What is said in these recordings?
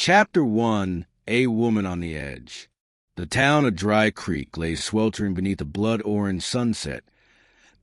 Chapter 1, A Woman on the Edge. The town of Dry Creek lay sweltering beneath a blood-orange sunset,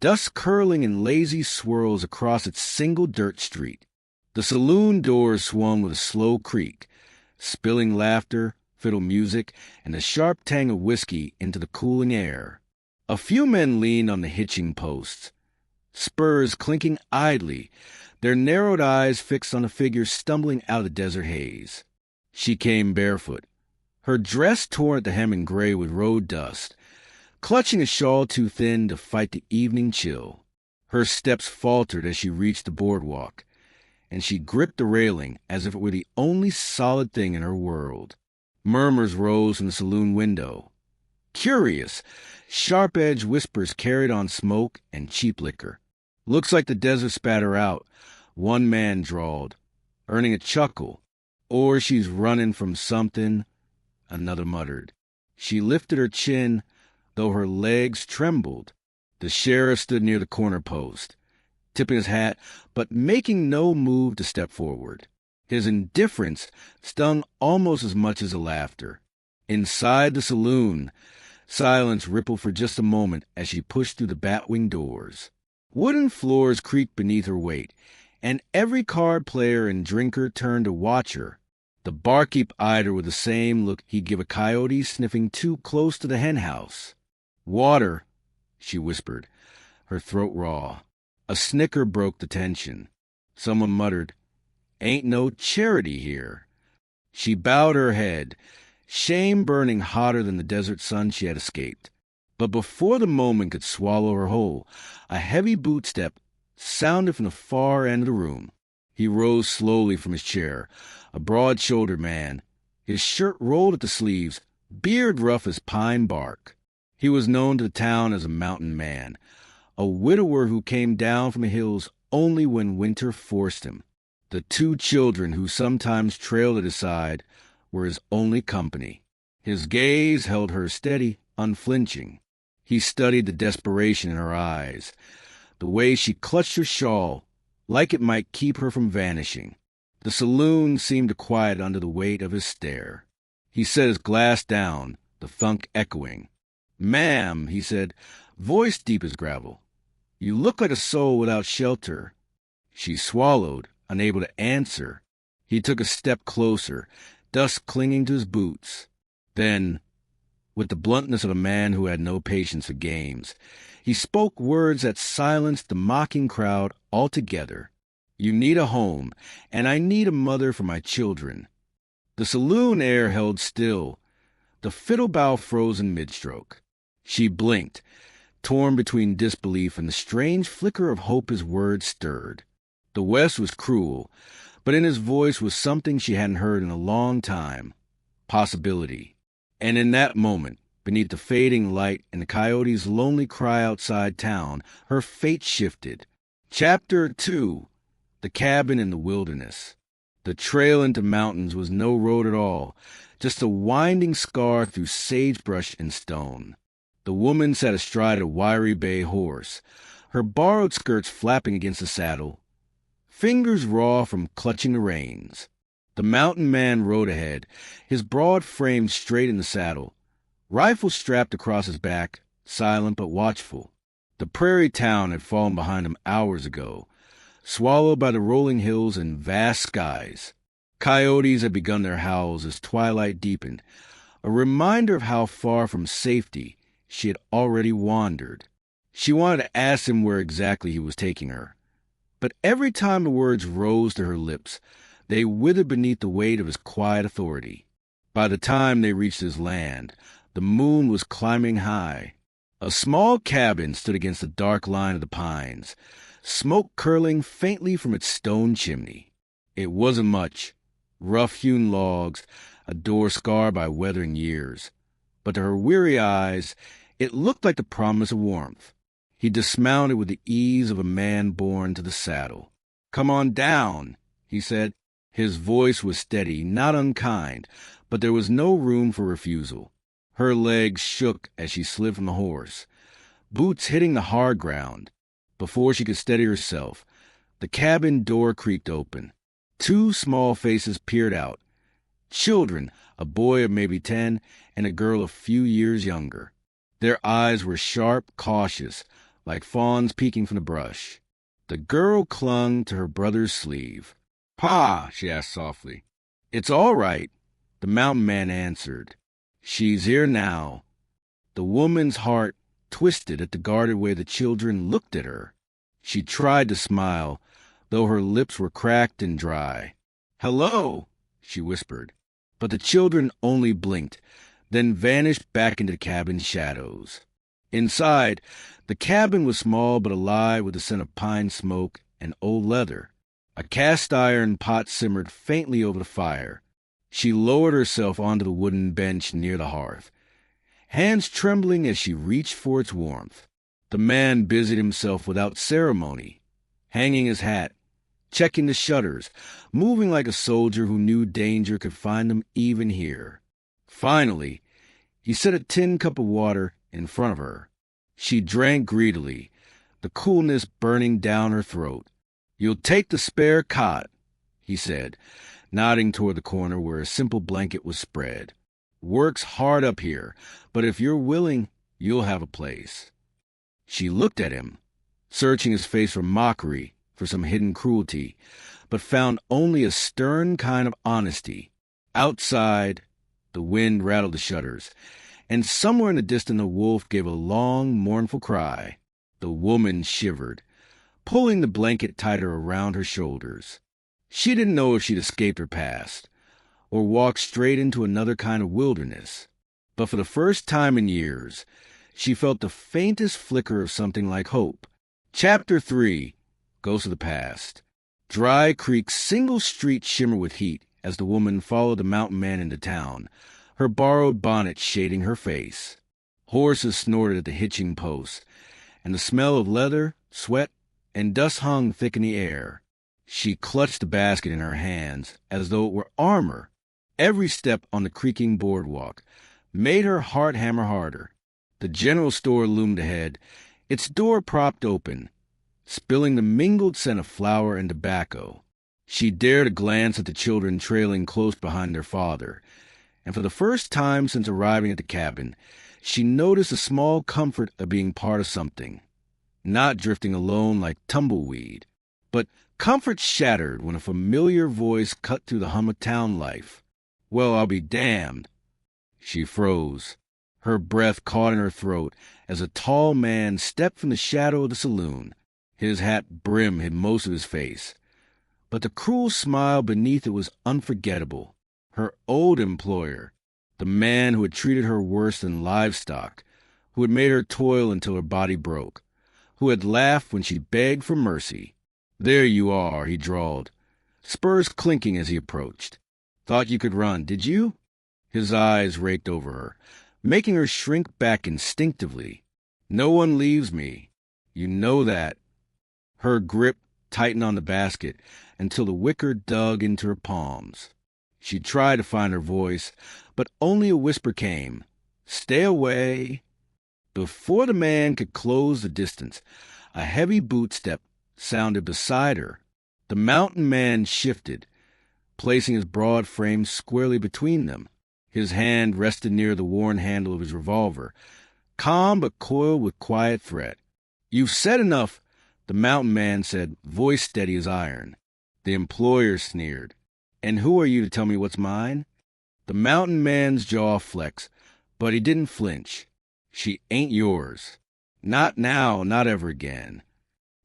dust curling in lazy swirls across its single dirt street. The saloon doors swung with a slow creak, spilling laughter, fiddle music, and the sharp tang of whiskey into the cooling air. A few men leaned on the hitching posts, spurs clinking idly, their narrowed eyes fixed on a figure stumbling out of the desert haze. She came barefoot, her dress torn at the hem and gray with road dust, clutching a shawl too thin to fight the evening chill. Her steps faltered as she reached the boardwalk, and she gripped the railing as if it were the only solid thing in her world. Murmurs rose from the saloon window. Curious, sharp-edged whispers carried on smoke and cheap liquor. "Looks like the desert spat her out," one man drawled, earning a chuckle. "Or she's running from something," another muttered. She lifted her chin, though her legs trembled. The sheriff stood near the corner post, tipping his hat, but making no move to step forward. His indifference stung almost as much as the laughter. Inside the saloon, silence rippled for just a moment as she pushed through the batwing doors. Wooden floors creaked beneath her weight, and every card player and drinker turned to watch her. The barkeep eyed her with the same look he'd give a coyote sniffing too close to the henhouse. "Water," she whispered, her throat raw. A snicker broke the tension. Someone muttered, "Ain't no charity here." She bowed her head, shame burning hotter than the desert sun she had escaped. But before the moment could swallow her whole, a heavy bootstep sounded from the far end of the room. He rose slowly from his chair, a broad-shouldered man, his shirt rolled at the sleeves, beard rough as pine bark. He was known to the town as a mountain man, a widower who came down from the hills only when winter forced him. The two children who sometimes trailed at his side were his only company. His gaze held her steady, unflinching. He studied the desperation in her eyes, the way she clutched her shawl, like it might keep her from vanishing. The saloon seemed to quiet under the weight of his stare. He set his glass down, the thunk echoing. "Ma'am," he said, voice deep as gravel, "you look like a soul without shelter." She swallowed, unable to answer. He took a step closer, dust clinging to his boots. Then, with the bluntness of a man who had no patience for games, he spoke words that silenced the mocking crowd altogether. "You need a home, and I need a mother for my children." The saloon air held still, the fiddle bow frozen mid-stroke. She blinked, torn between disbelief and the strange flicker of hope his words stirred. The West was cruel, but in his voice was something she hadn't heard in a long time. Possibility. And in that moment, beneath the fading light and the coyote's lonely cry outside town, her fate shifted. Chapter 2. The Cabin in the Wilderness. The trail into mountains was no road at all, just a winding scar through sagebrush and stone. The woman sat astride a wiry bay horse, her borrowed skirts flapping against the saddle, fingers raw from clutching the reins. The mountain man rode ahead, his broad frame straight in the saddle, rifle strapped across his back, silent but watchful. The prairie town had fallen behind him hours ago, swallowed by the rolling hills and vast skies. Coyotes had begun their howls as twilight deepened, a reminder of how far from safety she had already wandered. She wanted to ask him where exactly he was taking her, but every time the words rose to her lips, they withered beneath the weight of his quiet authority. By the time they reached his land, the moon was climbing high. A small cabin stood against the dark line of the pines, smoke curling faintly from its stone chimney. It wasn't much, rough-hewn logs, a door scarred by weathering years. But to her weary eyes, it looked like the promise of warmth. He dismounted with the ease of a man born to the saddle. "Come on down," he said. His voice was steady, not unkind, but there was no room for refusal. Her legs shook as she slid from the horse, boots hitting the hard ground. Before she could steady herself, the cabin door creaked open. Two small faces peered out, Children, a boy of maybe 10 and a girl a few years younger. Their eyes were sharp, cautious, like fawns peeking from the brush. The girl clung to her brother's sleeve. "Pa," she asked softly. "It's all right," the mountain man answered. "She's here now." The woman's heart twisted at the guarded way the children looked at her. She tried to smile, though her lips were cracked and dry. "Hello," she whispered. But the children only blinked, then vanished back into the cabin's shadows. Inside, the cabin was small but alive with the scent of pine smoke and old leather. A cast-iron pot simmered faintly over the fire. She lowered herself onto the wooden bench near the hearth, hands trembling as she reached for its warmth. The man busied himself without ceremony, hanging his hat, checking the shutters, moving like a soldier who knew danger could find him even here. Finally, he set a tin cup of water in front of her. She drank greedily, the coolness burning down her throat. "You'll take the spare cot," he said, nodding toward the corner where a simple blanket was spread. "Work's hard up here, but if you're willing, you'll have a place." She looked at him, searching his face for mockery, for some hidden cruelty, but found only a stern kind of honesty. Outside, the wind rattled the shutters, and somewhere in the distance a wolf gave a long, mournful cry. The woman shivered, pulling the blanket tighter around her shoulders. She didn't know if she'd escaped her past, or walked straight into another kind of wilderness. But for the first time in years, she felt the faintest flicker of something like hope. Chapter 3, Ghosts of the Past. Dry Creek's single street shimmered with heat as the woman followed the mountain man into town, her borrowed bonnet shading her face. Horses snorted at the hitching post, and the smell of leather, sweat, and dust hung thick in the air. She clutched the basket in her hands as though it were armor. Every step on the creaking boardwalk made her heart hammer harder. The general store loomed ahead, its door propped open, spilling the mingled scent of flour and tobacco. She dared a glance at the children trailing close behind their father, and for the first time since arriving at the cabin, she noticed a small comfort of being part of something, not drifting alone like tumbleweed. But comfort shattered when a familiar voice cut through the hum of town life. "Well, I'll be damned." She froze, her breath caught in her throat as a tall man stepped from the shadow of the saloon. His hat brim hid most of his face, but the cruel smile beneath it was unforgettable. Her old employer, the man who had treated her worse than livestock, who had made her toil until her body broke, who had laughed when she begged for mercy. "There you are," he drawled, spurs clinking as he approached. "Thought you could run, did you?" His eyes raked over her, making her shrink back instinctively. "No one leaves me. You know that." Her grip tightened on the basket until the wicker dug into her palms. She tried to find her voice, but only a whisper came. "Stay away." Before the man could close the distance, a heavy bootstep sounded beside her. The mountain man shifted, placing his broad frame squarely between them. His hand rested near the worn handle of his revolver, calm but coiled with quiet threat. "You've said enough," the mountain man said, voice steady as iron. The employer sneered. "And who are you to tell me what's mine?" The mountain man's jaw flexed, but he didn't flinch. "She ain't yours. Not now, not ever again."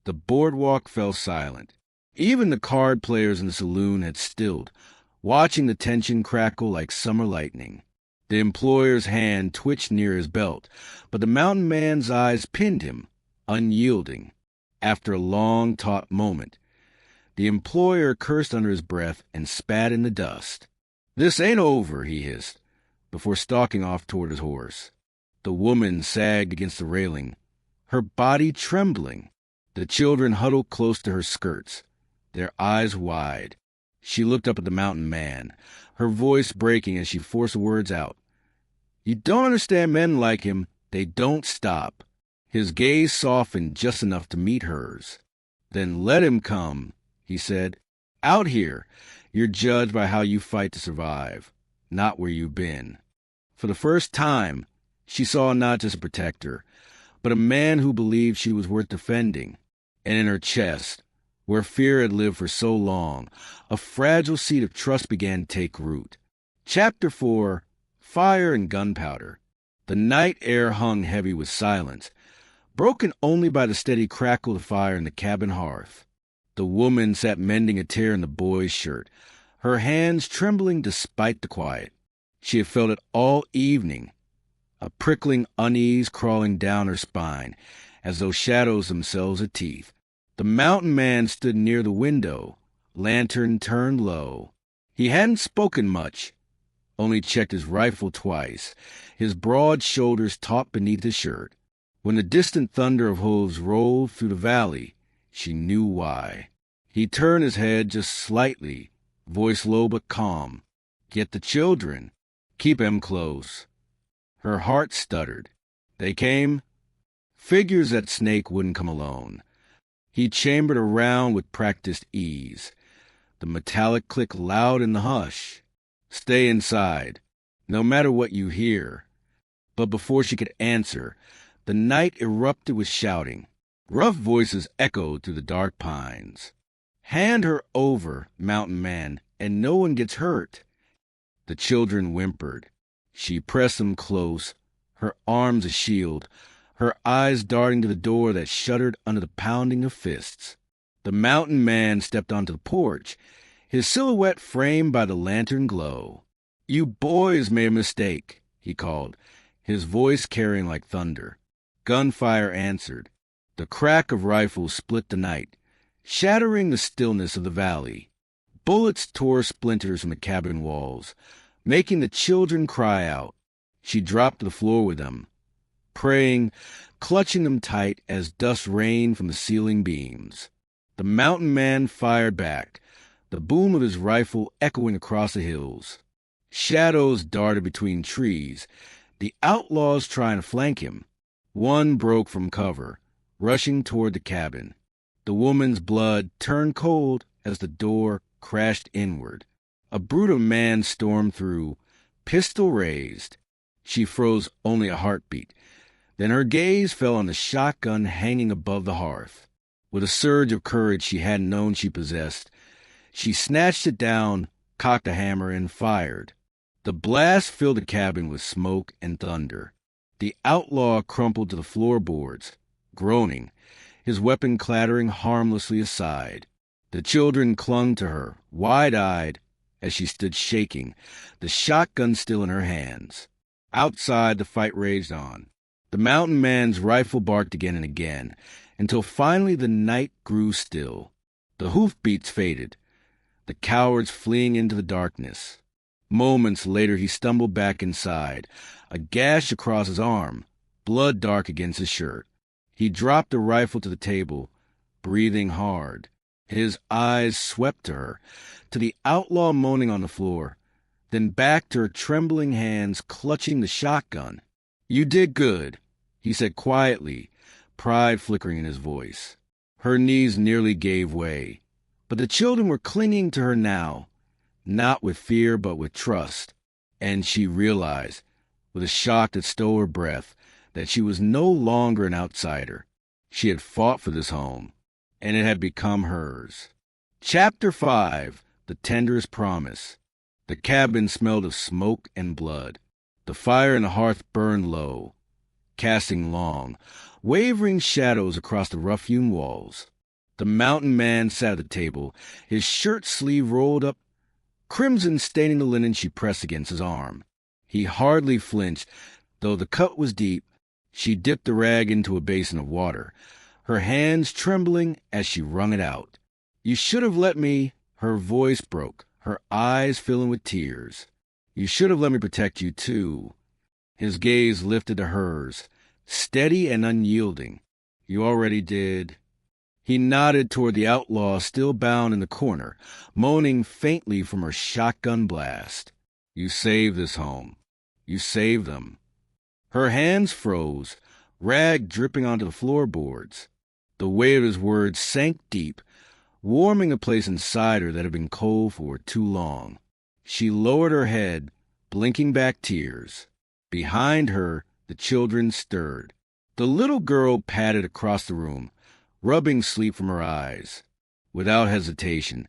The boardwalk fell silent. Even the card players in the saloon had stilled, watching the tension crackle like summer lightning. The employer's hand twitched near his belt, but the mountain man's eyes pinned him, unyielding. After a long, taut moment, the employer cursed under his breath and spat in the dust. "This ain't over," he hissed, before stalking off toward his horse. The woman sagged against the railing, her body trembling. The children huddled close to her skirts, their eyes wide. She looked up at the mountain man, her voice breaking as she forced words out. "You don't understand men like him. They don't stop." His gaze softened just enough to meet hers. "Then let him come," he said. "Out here. You're judged by how you fight to survive, not where you've been. For the first time, she saw not just a protector, but a man who believed she was worth defending. And in her chest, where fear had lived for so long, a fragile seed of trust began to take root. Chapter 4, Fire and Gunpowder. The night air hung heavy with silence, broken only by the steady crackle of fire in the cabin hearth. The woman sat mending a tear in the boy's shirt, her hands trembling despite the quiet. She had felt it all evening, a prickling unease crawling down her spine, as though shadows themselves had teeth. The mountain man stood near the window, lantern turned low. He hadn't spoken much, only checked his rifle twice, his broad shoulders taut beneath his shirt. When the distant thunder of hooves rolled through the valley, she knew why. He turned his head just slightly, voice low but calm. "Get the children. Keep 'em close." Her heart stuttered. They came. Figures that Snake wouldn't come alone. He chambered around with practiced ease. The metallic click loud in the hush. "Stay inside, no matter what you hear." But before she could answer, the night erupted with shouting. Rough voices echoed through the dark pines. "Hand her over, mountain man, and no one gets hurt." The children whimpered. She pressed them close, her arms a shield, her eyes darting to the door that shuddered under the pounding of fists. The mountain man stepped onto the porch, his silhouette framed by the lantern glow. "You boys made a mistake," he called, his voice carrying like thunder. Gunfire answered. The crack of rifles split the night, shattering the stillness of the valley. Bullets tore splinters from the cabin walls, making the children cry out. She dropped to the floor with them, praying, clutching them tight as dust rained from the ceiling beams. The mountain man fired back, the boom of his rifle echoing across the hills. Shadows darted between trees, the outlaws trying to flank him. One broke from cover, rushing toward the cabin. The woman's blood turned cold as the door crashed inward. A brute of man stormed through, pistol raised. She froze only a heartbeat. Then her gaze fell on the shotgun hanging above the hearth. With a surge of courage she hadn't known she possessed, she snatched it down, cocked a hammer, and fired. The blast filled the cabin with smoke and thunder. The outlaw crumpled to the floorboards, groaning, his weapon clattering harmlessly aside. The children clung to her, wide-eyed, as she stood shaking, the shotgun still in her hands. Outside, the fight raged on. The mountain man's rifle barked again and again, until finally the night grew still. The hoofbeats faded, the cowards fleeing into the darkness. Moments later he stumbled back inside, a gash across his arm, blood dark against his shirt. He dropped the rifle to the table, breathing hard. His eyes swept to her, to the outlaw moaning on the floor, then back to her trembling hands clutching the shotgun. "You did good," he said quietly, pride flickering in his voice. Her knees nearly gave way, but the children were clinging to her now, not with fear but with trust, and she realized, with a shock that stole her breath, that she was no longer an outsider. She had fought for this home, and it had become hers. Chapter 5, The Tenderest Promise. The cabin smelled of smoke and blood. The fire in the hearth burned low, casting long, wavering shadows across the rough-hewn walls. The mountain man sat at the table, his shirt sleeve rolled up, crimson staining the linen she pressed against his arm. He hardly flinched, though the cut was deep. She dipped the rag into a basin of water, her hands trembling as she wrung it out. "You should have let me—" Her voice broke, her eyes filling with tears. "You should have let me protect you, too." His gaze lifted to hers, steady and unyielding. "You already did." He nodded toward the outlaw still bound in the corner, moaning faintly from her shotgun blast. "You saved this home. You saved them." Her hands froze, rag dripping onto the floorboards. The weight of his words sank deep, warming a place inside her that had been cold for too long. She lowered her head, blinking back tears. Behind her, the children stirred. The little girl padded across the room, rubbing sleep from her eyes. Without hesitation,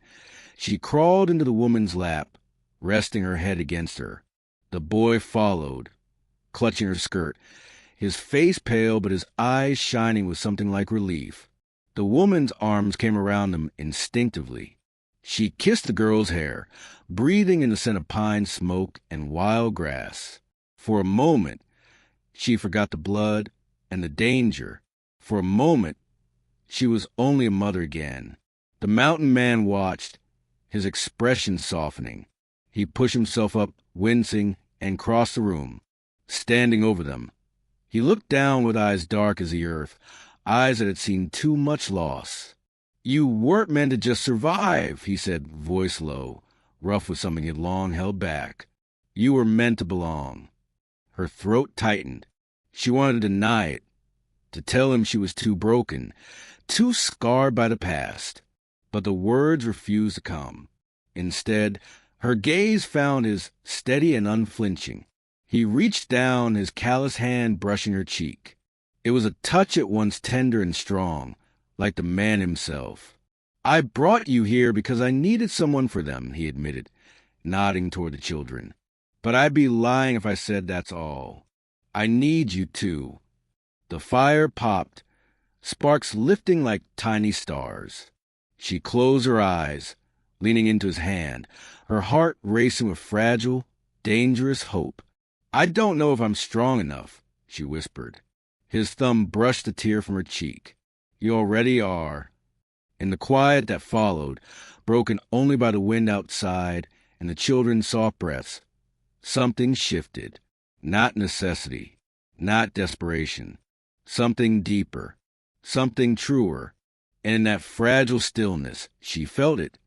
she crawled into the woman's lap, resting her head against her. The boy followed, clutching her skirt, his face pale but his eyes shining with something like relief. The woman's arms came around him instinctively. She kissed the girl's hair, breathing in the scent of pine smoke and wild grass. For a moment, she forgot the blood and the danger. For a moment, she was only a mother again. The mountain man watched, his expression softening. He pushed himself up, wincing, and crossed the room, standing over them. He looked down with eyes dark as the earth, eyes that had seen too much loss. "You weren't meant to just survive," he said, voice low, rough with something he had long held back. "You were meant to belong." Her throat tightened. She wanted to deny it, to tell him she was too broken, too scarred by the past. But the words refused to come. Instead, her gaze found his, steady and unflinching. He reached down, his callous hand brushing her cheek. It was a touch at once tender and strong, like the man himself. "I brought you here because I needed someone for them," he admitted, nodding toward the children. "But I'd be lying if I said that's all. I need you, too." The fire popped, sparks lifting like tiny stars. She closed her eyes, leaning into his hand, her heart racing with fragile, dangerous hope. "I don't know if I'm strong enough," she whispered. His thumb brushed a tear from her cheek. "You already are." In the quiet that followed, broken only by the wind outside and the children's soft breaths, something shifted. Not necessity, not desperation. Something deeper, something truer. And in that fragile stillness, she felt it.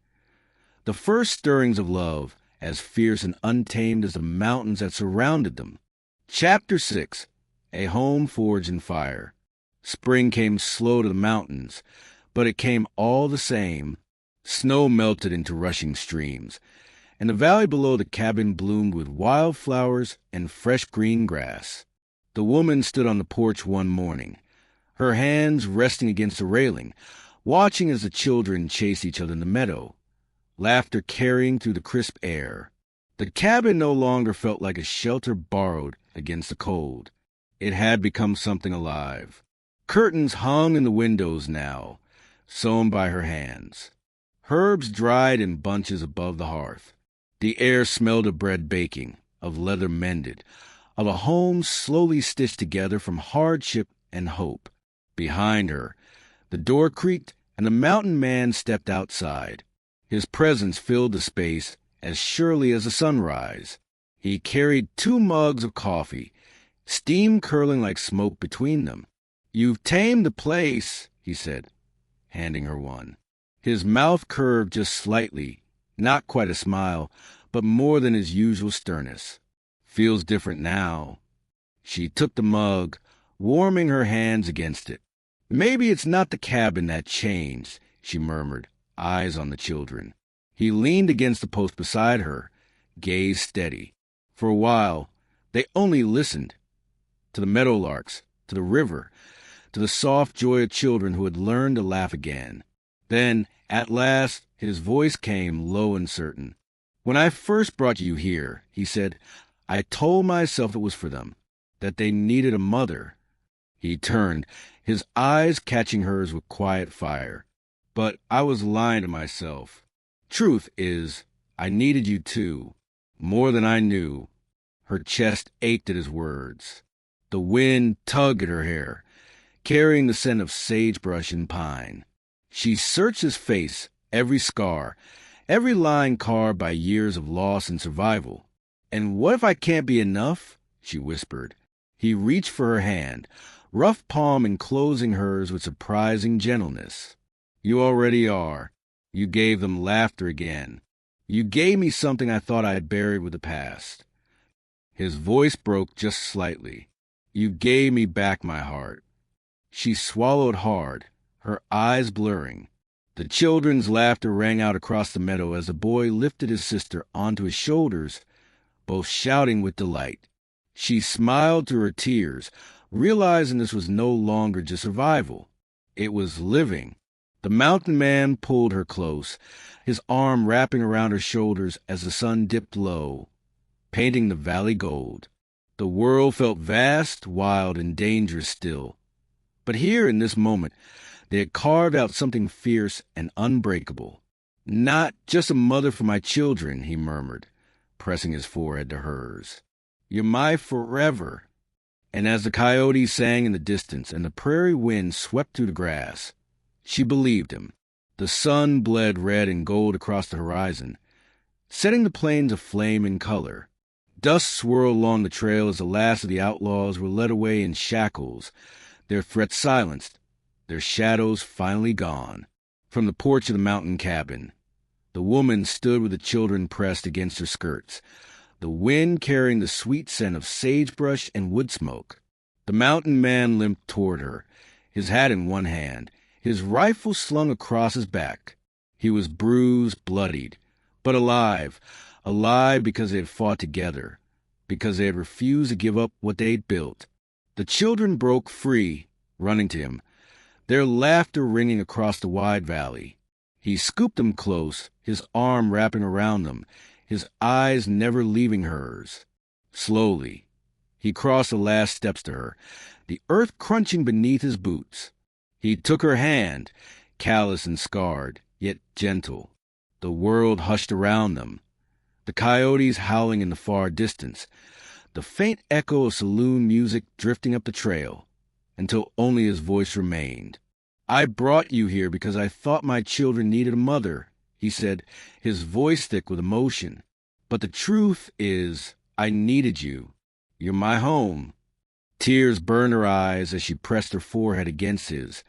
The first stirrings of love, as fierce and untamed as the mountains that surrounded them. Chapter 6. A Home Forged in Fire. Spring came slow to the mountains, but it came all the same. Snow melted into rushing streams, and the valley below the cabin bloomed with wildflowers and fresh green grass. The woman stood on the porch one morning, her hands resting against the railing, watching as the children chased each other in the meadow, laughter carrying through the crisp air. The cabin no longer felt like a shelter borrowed against the cold. It had become something alive. Curtains hung in the windows now, sewn by her hands. Herbs dried in bunches above the hearth. The air smelled of bread baking, of leather mended, of a home slowly stitched together from hardship and hope. Behind her, the door creaked, and the mountain man stepped outside. His presence filled the space as surely as the sunrise. He carried 2 mugs of coffee, steam curling like smoke between them. "You've tamed the place," he said, handing her one. His mouth curved just slightly, not quite a smile, but more than his usual sternness. "Feels different now." She took the mug, warming her hands against it. "Maybe it's not the cabin that changed," she murmured, eyes on the children. He leaned against the post beside her, gaze steady. For a while, they only listened. To the meadowlarks, to the river, to the soft joy of children who had learned to laugh again. Then, at last, his voice came low and certain. "When I first brought you here," he said, "I told myself it was for them, that they needed a mother." He turned, his eyes catching hers with quiet fire. "But I was lying to myself. Truth is, I needed you too, more than I knew." Her chest ached at his words. The wind tugged at her hair, carrying the scent of sagebrush and pine. She searched his face, every scar, every line carved by years of loss and survival. "And what if I can't be enough?" she whispered. He reached for her hand, rough palm enclosing hers with surprising gentleness. "You already are." You gave them laughter again. You gave me something I thought I had buried with the past. His voice broke just slightly. You gave me back my heart. She swallowed hard, her eyes blurring. The children's laughter rang out across the meadow as the boy lifted his sister onto his shoulders, both shouting with delight. She smiled through her tears, realizing this was no longer just survival. It was living. The mountain man pulled her close, his arm wrapping around her shoulders as the sun dipped low, painting the valley gold. The world felt vast, wild, and dangerous still. But here in this moment, they had carved out something fierce and unbreakable. "Not just a mother for my children," he murmured, pressing his forehead to hers. "You're my forever." And as the coyotes sang in the distance and the prairie wind swept through the grass, she believed him. The sun bled red and gold across the horizon, setting the plains aflame in color. Dust swirled along the trail as the last of the outlaws were led away in shackles, their threats silenced, their shadows finally gone. From the porch of the mountain cabin, the woman stood with the children pressed against her skirts, the wind carrying the sweet scent of sagebrush and wood smoke. The mountain man limped toward her, his hat in one hand, his rifle slung across his back. He was bruised, bloodied, but alive because they had fought together, because they had refused to give up what they had built. The children broke free, running to him, their laughter ringing across the wide valley. He scooped them close, his arm wrapping around them, his eyes never leaving hers. Slowly, he crossed the last steps to her, the earth crunching beneath his boots. He took her hand, callous and scarred, yet gentle. The world hushed around them, the coyotes howling in the far distance, the faint echo of saloon music drifting up the trail, until only his voice remained. "I brought you here because I thought my children needed a mother," he said, his voice thick with emotion. "But the truth is, I needed you. You're my home." Tears burned her eyes as she pressed her forehead against his,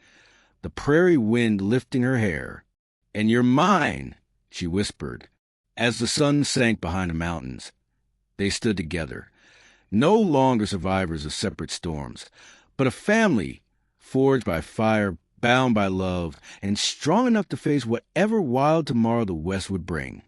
the prairie wind lifting her hair. "And you're mine," she whispered. As the sun sank behind the mountains, they stood together, no longer survivors of separate storms, but a family forged by fire, bound by love, and strong enough to face whatever wild tomorrow the West would bring.